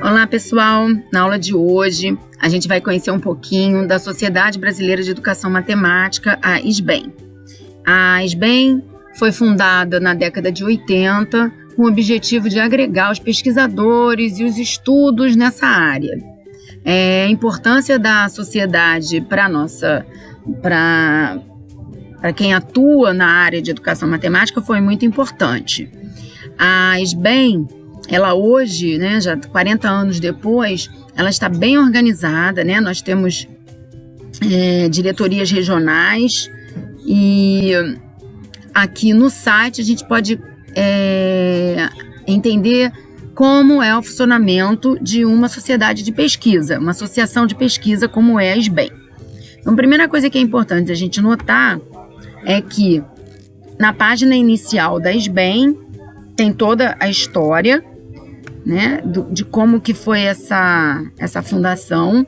Olá, pessoal! Na aula de hoje, a gente vai conhecer um pouquinho da Sociedade Brasileira de Educação Matemática, a SBEM. A SBEM foi fundada na década de 80 com o objetivo de agregar os pesquisadores e os estudos nessa área. A importância da sociedade para quem atua na área de educação matemática foi muito importante. A SBEM, ela hoje, já 40 anos depois, ela está bem organizada, Nós temos diretorias regionais e aqui no site a gente pode entender como é o funcionamento de uma sociedade de pesquisa, uma associação de pesquisa como é a SBEM. Então, a primeira coisa que é importante a gente notar é que na página inicial da SBEM tem toda a história, de como que foi essa fundação.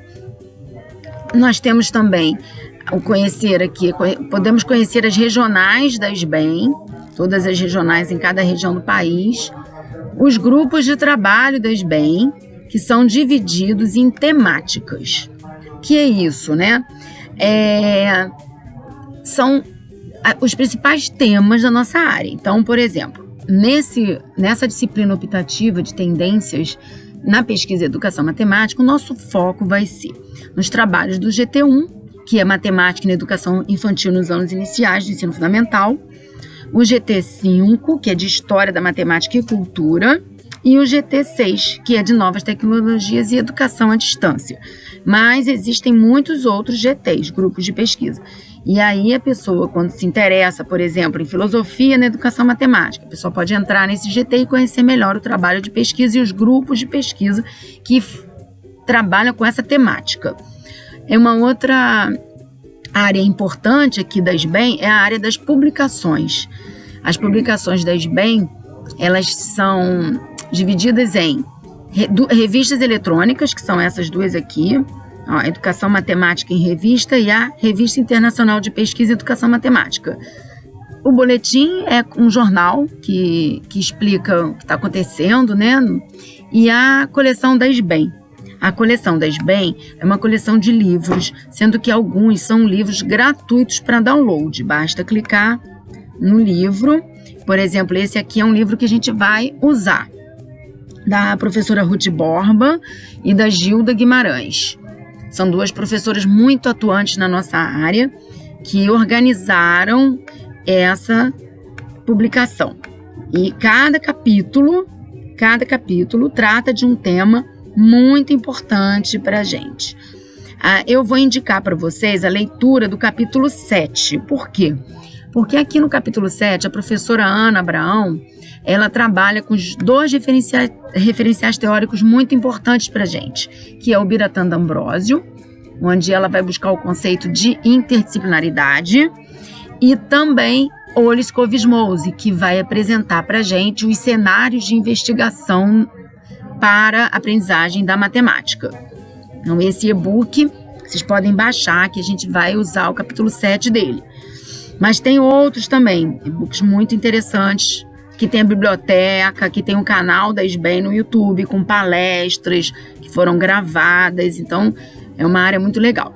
Nós temos também podemos conhecer as regionais da SBEM, todas as regionais em cada região do país, os grupos de trabalho da SBEM, que são divididos em temáticas. Que é isso, São os principais temas da nossa área. Então, por exemplo, nessa disciplina optativa de tendências na pesquisa e educação matemática, o nosso foco vai ser nos trabalhos do GT1, que é Matemática e Educação Infantil nos anos iniciais do ensino fundamental, o GT5, que é de História da Matemática e Cultura, e o GT6, que é de Novas Tecnologias e Educação à Distância. Mas existem muitos outros GTs, grupos de pesquisa. E aí a pessoa, quando se interessa, por exemplo, em filosofia na educação matemática, a pessoa pode entrar nesse GT e conhecer melhor o trabalho de pesquisa e os grupos de pesquisa que trabalham com essa temática. Uma outra área importante aqui da SBEM é a área das publicações. As publicações da SBEM, elas são divididas em revistas eletrônicas, que são essas duas aqui, a Educação Matemática em Revista e a Revista Internacional de Pesquisa e Educação Matemática. O boletim é um jornal que explica o que está acontecendo, E a coleção da SBEM. A coleção da SBEM é uma coleção de livros, sendo que alguns são livros gratuitos para download. Basta clicar no livro. Por exemplo, esse aqui é um livro que a gente vai usar, da professora Ruth Borba e da Gilda Guimarães. São duas professoras muito atuantes na nossa área que organizaram essa publicação. E cada capítulo trata de um tema muito importante para a gente. Eu vou indicar para vocês a leitura do capítulo 7. Por quê? Porque aqui no capítulo 7, a professora Ana Abraão, ela trabalha com os dois referenciais teóricos muito importantes para a gente, que é o Biratan D'Ambrosio, onde ela vai buscar o conceito de interdisciplinaridade, e também Oles Kovismose, que vai apresentar para a gente os cenários de investigação para a aprendizagem da matemática. Então, esse e-book vocês podem baixar, que a gente vai usar o capítulo 7 dele. Mas tem outros também, e-books muito interessantes, que tem a biblioteca, que tem um canal da SBEM no YouTube, com palestras que foram gravadas. Então, é uma área muito legal.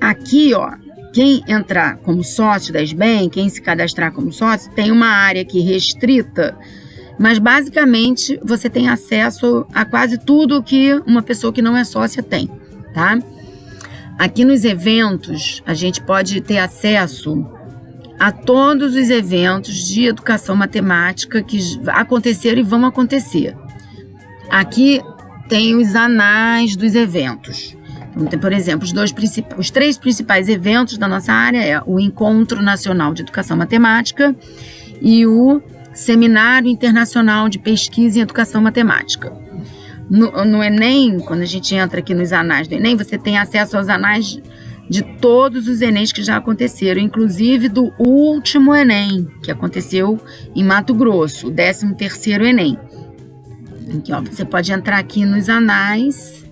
Aqui, quem entrar como sócio da SBEM, quem se cadastrar como sócio, tem uma área aqui restrita, mas basicamente você tem acesso a quase tudo que uma pessoa que não é sócia tem, tá? Aqui nos eventos, a gente pode ter acesso a todos os eventos de educação matemática que aconteceram e vão acontecer. Aqui tem os anais dos eventos. Então, tem, por exemplo, os três principais eventos da nossa área é o Encontro Nacional de Educação Matemática e o Seminário Internacional de Pesquisa em Educação Matemática. No Enem, quando a gente entra aqui nos anais do Enem, você tem acesso aos anais de todos os Enems que já aconteceram, inclusive do último Enem, que aconteceu em Mato Grosso, o 13º Enem. Aqui, você pode entrar aqui nos anais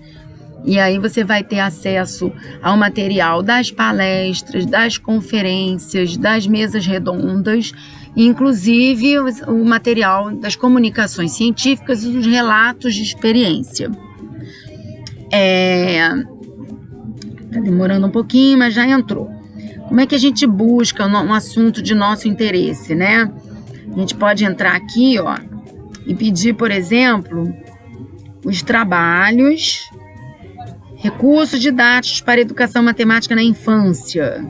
E aí você vai ter acesso ao material das palestras, das conferências, das mesas redondas, inclusive o material das comunicações científicas e os relatos de experiência. Tá demorando um pouquinho, mas já entrou. Como é que a gente busca um assunto de nosso interesse, né? A gente pode entrar aqui, ó, e pedir, por exemplo, os trabalhos, recursos didáticos para educação matemática na infância,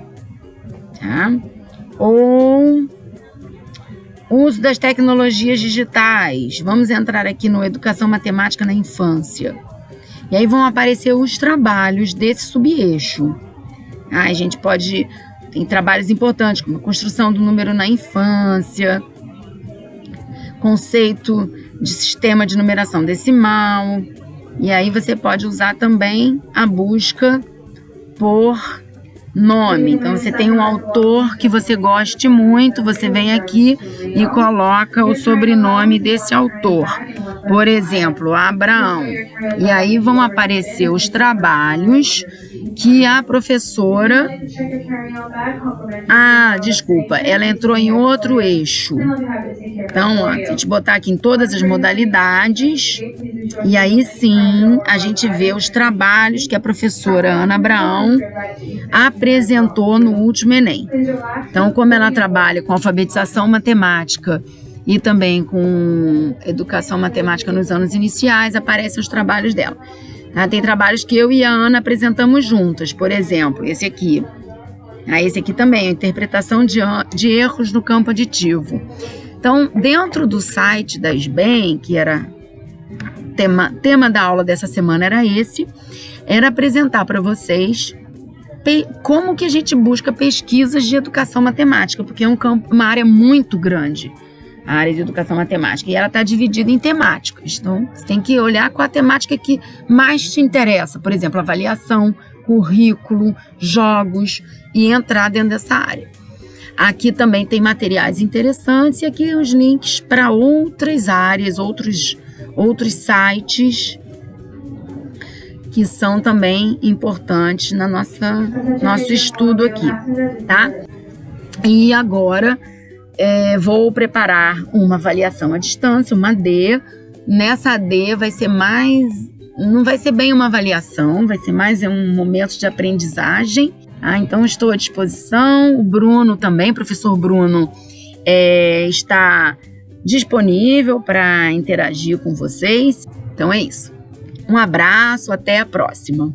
tá? Ou uso das tecnologias digitais. Vamos entrar aqui no educação matemática na infância. E aí vão aparecer os trabalhos desse subeixo. A gente pode... Tem trabalhos importantes, como a construção do número na infância, conceito de sistema de numeração decimal. E aí você pode usar também a busca por nome. Então, você tem um autor que você goste muito, você vem aqui e coloca o sobrenome desse autor. Por exemplo, Abraão. E aí vão aparecer os trabalhos que a professora... desculpa, ela entrou em outro eixo. Então, ó, se a gente botar aqui em todas as modalidades, e aí sim a gente vê os trabalhos que a professora Ana Abraão apresentou no último Enem. Então, como ela trabalha com alfabetização matemática e também com educação matemática nos anos iniciais, aparecem os trabalhos dela. Tem trabalhos que eu e a Ana apresentamos juntas, por exemplo, esse aqui. Esse aqui também, a interpretação de erros no campo aditivo. Então, dentro do site da SBEM, que era tema da aula dessa semana era esse, era apresentar para vocês como que a gente busca pesquisas de educação matemática, porque é uma área muito grande, a área de educação matemática, e ela está dividida em temáticas. Então, você tem que olhar qual a temática que mais te interessa, por exemplo, avaliação, currículo, jogos, e entrar dentro dessa área. Aqui também tem materiais interessantes e aqui os links para outras áreas, outros sites que são também importantes na nosso estudo aqui, tá? E agora vou preparar uma avaliação à distância, uma AD. Nessa AD não vai ser bem uma avaliação, vai ser mais um momento de aprendizagem. Então, estou à disposição. O Bruno também, o professor Bruno, está disponível para interagir com vocês. Então, é isso. Um abraço, até a próxima.